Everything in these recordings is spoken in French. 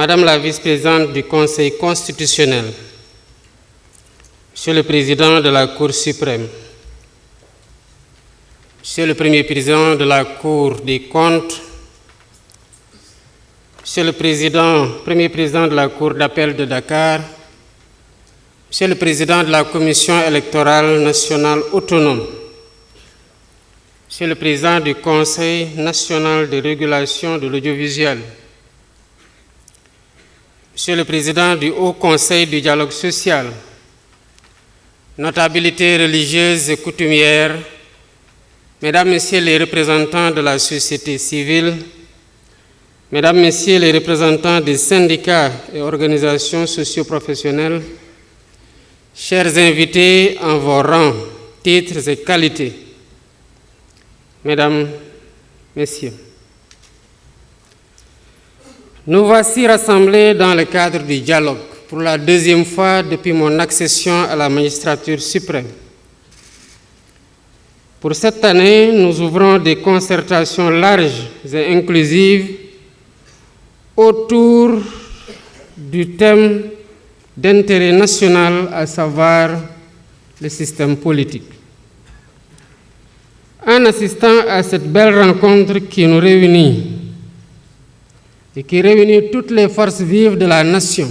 Madame la vice-présidente du Conseil constitutionnel, Monsieur le Président de la Cour suprême, Monsieur le Premier président de la Cour des comptes, Monsieur le Premier président de la Cour d'appel de Dakar, Monsieur le Président de la Commission électorale nationale autonome, Monsieur le Président du Conseil national de régulation de l'audiovisuel, Monsieur le Président du Haut Conseil du dialogue social, notabilités religieuses et coutumières, Mesdames, Messieurs les représentants de la société civile, Mesdames, Messieurs les représentants des syndicats et organisations socio-professionnelles, chers invités en vos rangs, titres et qualités, Mesdames, Messieurs, nous voici rassemblés dans le cadre du dialogue pour la deuxième fois depuis mon accession à la magistrature suprême. Pour cette année, nous ouvrons des concertations larges et inclusives autour du thème d'intérêt national, à savoir le système politique. En assistant à cette belle rencontre qui nous réunit et qui réunit toutes les forces vives de la nation,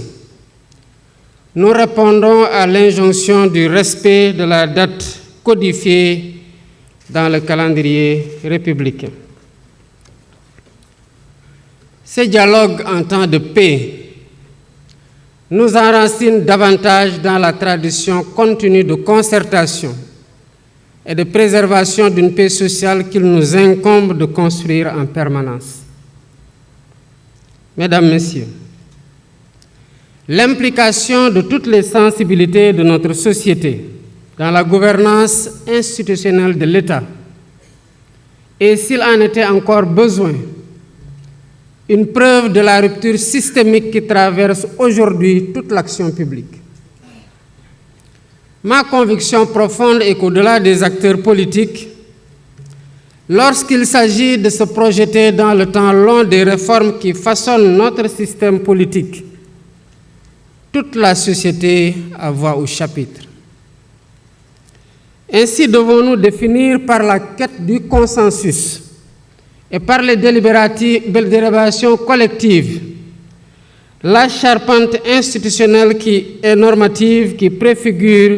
nous répondons à l'injonction du respect de la date codifiée dans le calendrier républicain. Ce dialogue en temps de paix nous enracine davantage dans la tradition continue de concertation et de préservation d'une paix sociale qu'il nous incombe de construire en permanence. Mesdames, Messieurs, l'implication de toutes les sensibilités de notre société dans la gouvernance institutionnelle de l'État est, s'il en était encore besoin, une preuve de la rupture systémique qui traverse aujourd'hui toute l'action publique. Ma conviction profonde est qu'au-delà des acteurs politiques, lorsqu'il s'agit de se projeter dans le temps long des réformes qui façonnent notre système politique, toute la société a voix au chapitre. Ainsi devons-nous définir par la quête du consensus et par les délibérations collectives la charpente institutionnelle et normative qui préfigure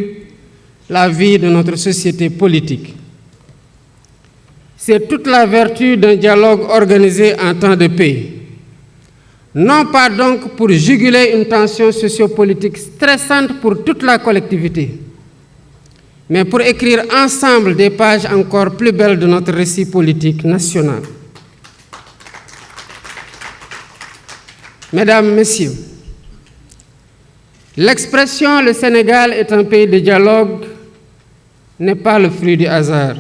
la vie de notre société politique. C'est toute la vertu d'un dialogue organisé en temps de paix. Non pas donc pour juguler une tension sociopolitique stressante pour toute la collectivité, mais pour écrire ensemble des pages encore plus belles de notre récit politique national. Mesdames, Messieurs, l'expression « le Sénégal est un pays de dialogue » n'est pas le fruit du hasard.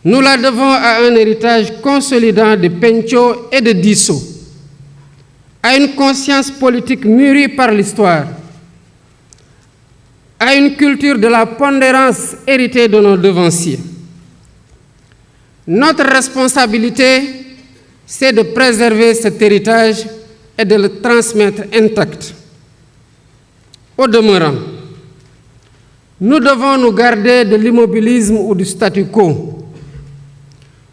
Nous la devons à un héritage consolidant de Pencho et de Disso, à une conscience politique mûrie par l'histoire, à une culture de la pondérance héritée de nos devanciers. Notre responsabilité, c'est de préserver cet héritage et de le transmettre intact. Au demeurant, nous devons nous garder de l'immobilisme ou du statu quo.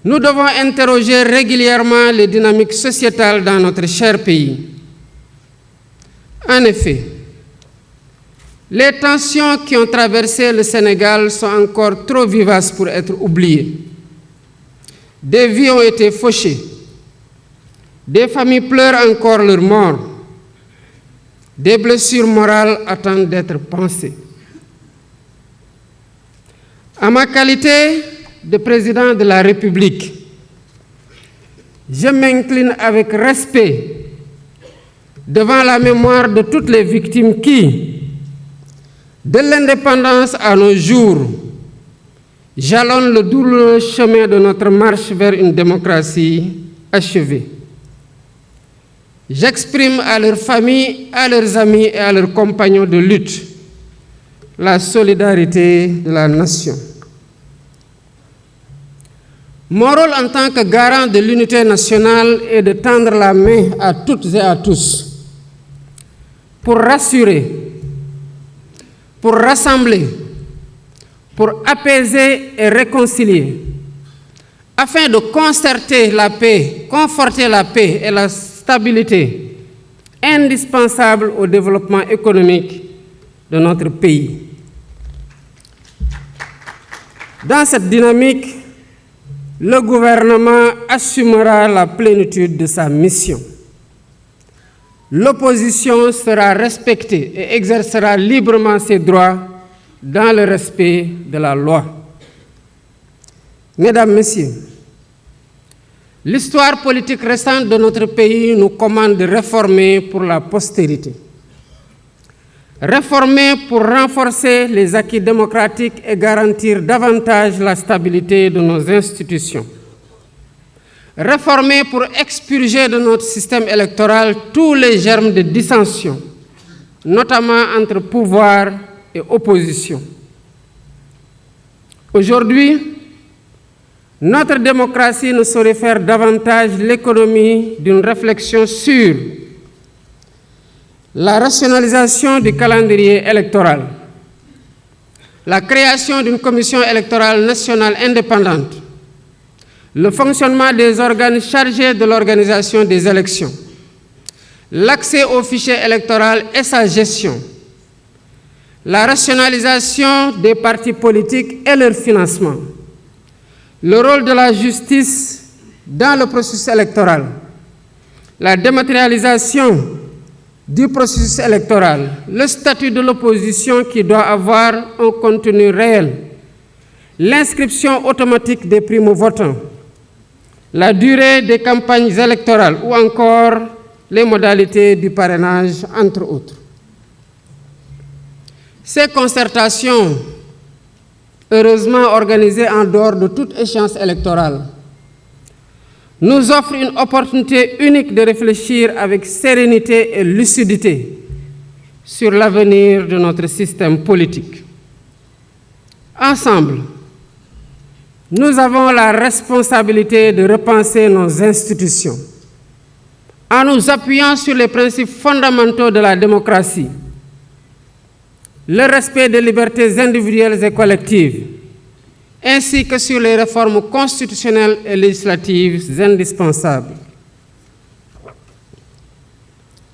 Nous devons interroger régulièrement les dynamiques sociétales dans notre cher pays. En effet, les tensions qui ont traversé le Sénégal sont encore trop vivaces pour être oubliées. Des vies ont été fauchées. Des familles pleurent encore leurs morts. Des blessures morales attendent d'être pansées. En ma qualité de président de la République, je m'incline avec respect devant la mémoire de toutes les victimes qui, de l'indépendance à nos jours, jalonnent le douloureux chemin de notre marche vers une démocratie achevée. J'exprime à leurs familles, à leurs amis et à leurs compagnons de lutte la solidarité de la nation. Mon rôle en tant que garant de l'unité nationale est de tendre la main à toutes et à tous pour rassurer, pour rassembler, pour apaiser et réconcilier, afin de concerter la paix, conforter la paix et la stabilité indispensables au développement économique de notre pays. Dans cette dynamique, le gouvernement assumera la plénitude de sa mission. L'opposition sera respectée et exercera librement ses droits dans le respect de la loi. Mesdames, Messieurs, l'histoire politique récente de notre pays nous commande de réformer pour la postérité. Réformer pour renforcer les acquis démocratiques et garantir davantage la stabilité de nos institutions. Réformer pour expurger de notre système électoral tous les germes de dissension, notamment entre pouvoir et opposition. Aujourd'hui, notre démocratie ne saurait faire davantage l'économie d'une réflexion sur la rationalisation du calendrier électoral, la création d'une commission électorale nationale indépendante, le fonctionnement des organes chargés de l'organisation des élections, l'accès au fichier électoral et sa gestion, la rationalisation des partis politiques et leur financement, le rôle de la justice dans le processus électoral, la dématérialisation du processus électoral, le statut de l'opposition qui doit avoir un contenu réel, l'inscription automatique des primo-votants, la durée des campagnes électorales ou encore les modalités du parrainage, entre autres. Ces concertations, heureusement organisées en dehors de toute échéance électorale, nous offrent une opportunité unique de réfléchir avec sérénité et lucidité sur l'avenir de notre système politique. Ensemble, nous avons la responsabilité de repenser nos institutions en nous appuyant sur les principes fondamentaux de la démocratie, le respect des libertés individuelles et collectives, ainsi que sur les réformes constitutionnelles et législatives indispensables.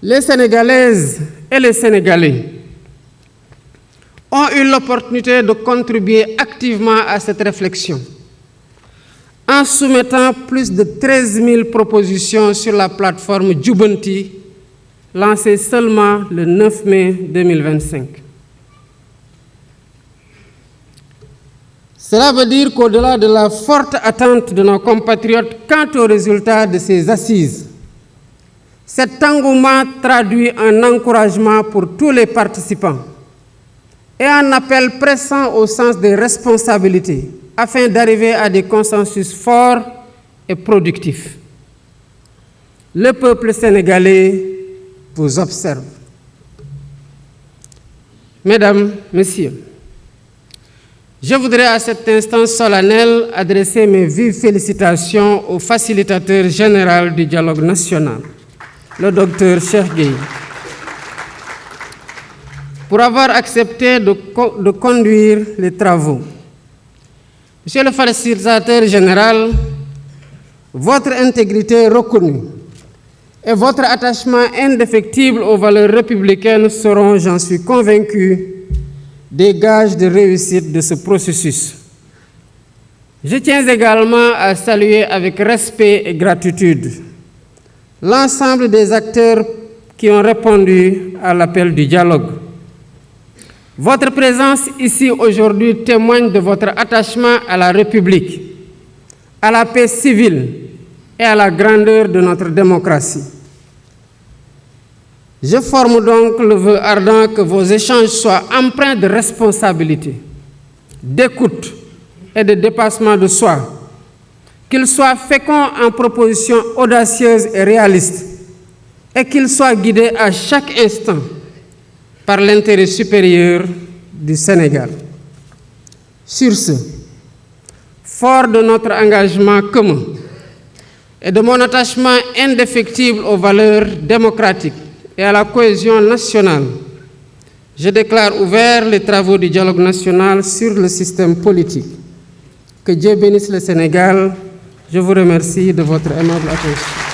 Les Sénégalaises et les Sénégalais ont eu l'opportunité de contribuer activement à cette réflexion en soumettant plus de 13 000 propositions sur la plateforme Djubanti, lancée seulement le 9 mai 2025. Cela veut dire qu'au-delà de la forte attente de nos compatriotes quant aux résultats de ces assises, cet engouement traduit un encouragement pour tous les participants et un appel pressant au sens des responsabilités afin d'arriver à des consensus forts et productifs. Le peuple sénégalais vous observe. Mesdames, Messieurs, je voudrais à cet instant solennel adresser mes vives félicitations au facilitateur général du dialogue national, le docteur Cheikh Gueye, pour avoir accepté de conduire les travaux. Monsieur le facilitateur général, votre intégrité reconnue et votre attachement indéfectible aux valeurs républicaines seront, j'en suis convaincu, des gages de réussite de ce processus. Je tiens également à saluer avec respect et gratitude l'ensemble des acteurs qui ont répondu à l'appel du dialogue. Votre présence ici aujourd'hui témoigne de votre attachement à la République, à la paix civile et à la grandeur de notre démocratie. Je forme donc le vœu ardent que vos échanges soient empreints de responsabilité, d'écoute et de dépassement de soi, qu'ils soient féconds en propositions audacieuses et réalistes, et qu'ils soient guidés à chaque instant par l'intérêt supérieur du Sénégal. Sur ce, Fort de notre engagement commun et de mon attachement indéfectible aux valeurs démocratiques et à la cohésion nationale, je déclare ouverts les travaux du dialogue national sur le système politique. Que Dieu bénisse le Sénégal. Je vous remercie de votre aimable attention.